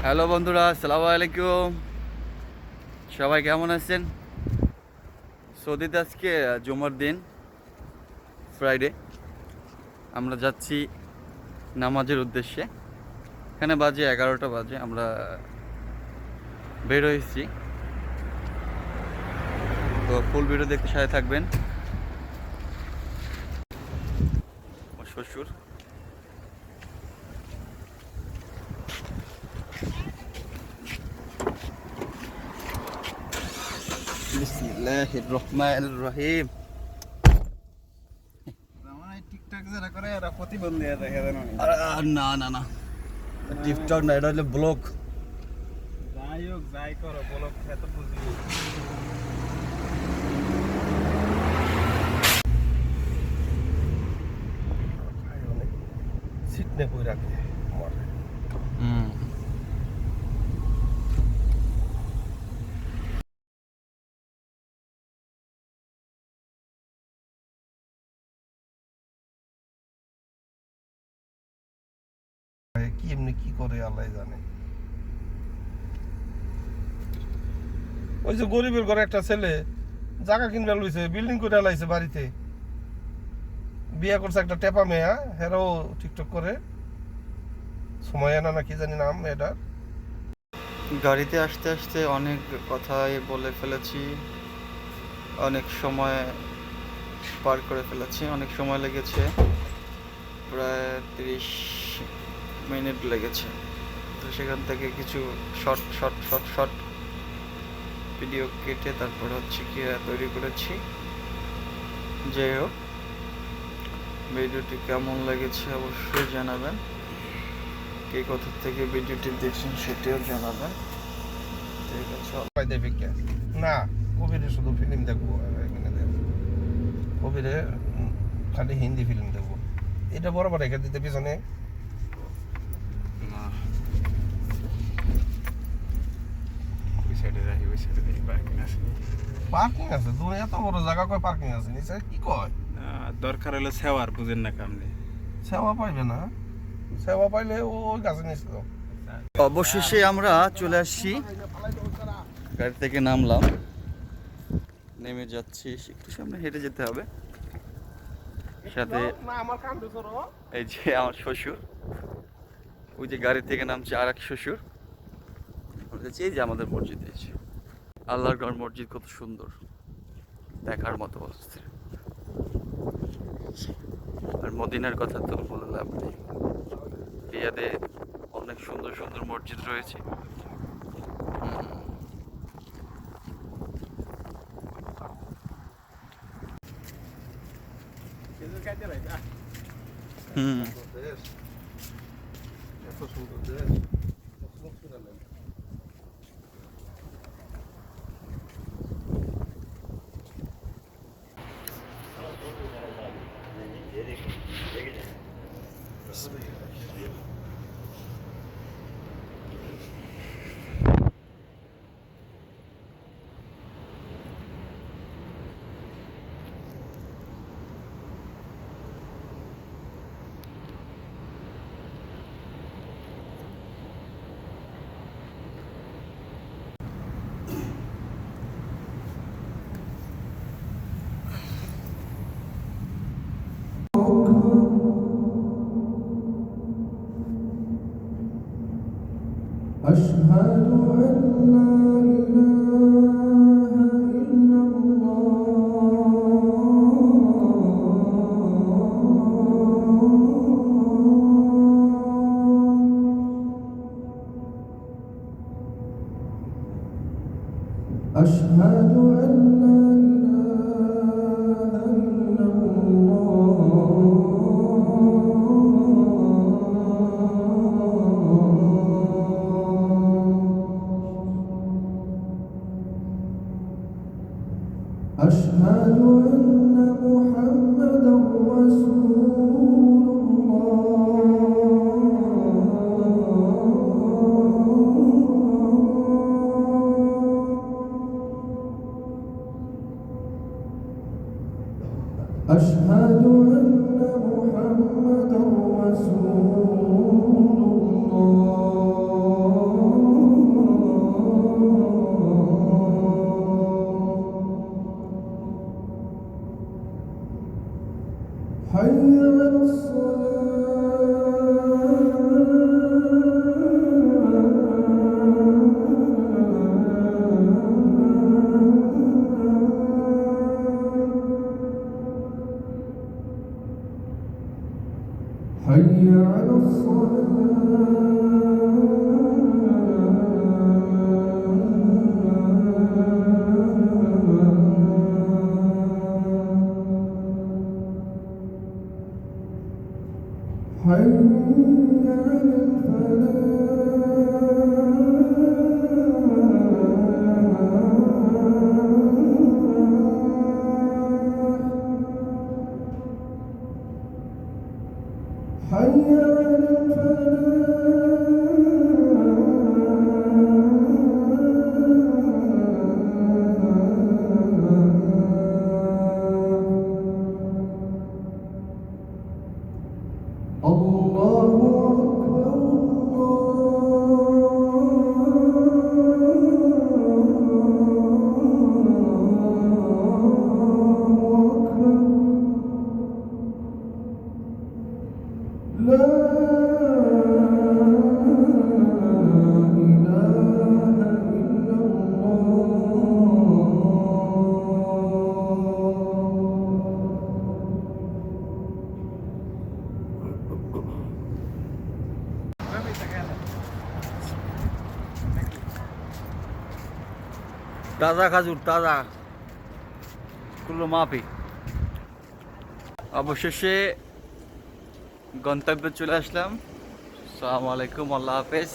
Hello বন্ধুরা, আসসালামু আলাইকুম। সবাই কেমন আছেন? সৌদিতে আজকে জুমার দিন, ফ্রাইডে। আমরা যাচ্ছি নামাজের উদ্দেশ্যে। এখানে বাজে 11টা বাজে, আমরা বের হয়েছি। তো ফুল ভিডিও দেখতে সাথে থাকবেন। আমার শ্বশুর বিসমিল্লাহির রহমানির রহিম। টিকটক যারা করে এরা প্রতিবন্ধী দেখে জানো না না না, টিকটক না, এটা হলো ব্লগ। যাই হোক যাই করো বলো এত বুঝি সিট নে কই রাখে কি এমনি কি করে আল্লাহ জানে। ওই যে গরিবের ঘরে একটা ছেলে জায়গা কিনবে লইছে, বিল্ডিং করে লাইছে বাড়িতে, বিয়ে করছে একটা টেপা মেয়া, হেরাও টিকটক করে, সময়ানা না কি জানি নাম মেয়েটার। গাড়িতে আসতে আসতে অনেক কথাই বলে ফেলেছি, অনেক সময় পার করে ফেলেছি, অনেক সময় লেগেছে, প্রায় 30 মিনিট লেগেছে। তো সেখান থেকে কিছু short short short short video কেটে তারপর হচ্ছে কি তৈরি করেছি। যাই হোক, ভিডিওটি কেমন লেগেছে অবশ্যই জানাবেন, কে কোথা থেকে ভিডিওটি দেখছেন সেটিও জানাবেন। ঠিক আছে, দেবে কে না, কবিরে শুধু ফিল্ম দেখবো, কবিরে খালি হিন্দি ফিল্ম দেখবো। এটা বরাবর রেখে দিতে পিছনে পার্কিং আছে, দুনিয়া এত বড় জায়গা কয় পার্কিং আছে নিচে কি কয়। দরকার হলে সেওয়ার বুঝেন না কামনে সেবা পাইবে না, সেবা পাইলে ওই গাছে নিচে যাও। অবশেষে আমরা চলে আসছি, গাড়ি থেকে নামলাম, নেমে যাচ্ছি। একটু সামনে হেঁটে যেতে হবে। সাথে এই যে আমার শ্বশুর, ওই যে গাড়ি থেকে নামছে আর এক শ্বশুর। এই যে আমাদের মসজিদ, এই যে আল্লাহর ঘর মসজিদ, কত সুন্দর, দেখার মতো অবস্থা। আর মদিনার কথা তো বলে লাভ নেই, রিয়াদে অনেক সুন্দর সুন্দর মসজিদ রয়েছে। হুম এত সুন্দর দেশ। أشهد أن لا إله إلا الله، أشهد أن لا إله إلا الله، أشهد أن محمدا رسول الله، তাজা খাজুর, তাজা কুলো মাপি। অবশেষে গন্তব্যে চলে আসলাম। আসসালামু আলাইকুম, আল্লাহ হাফেজ।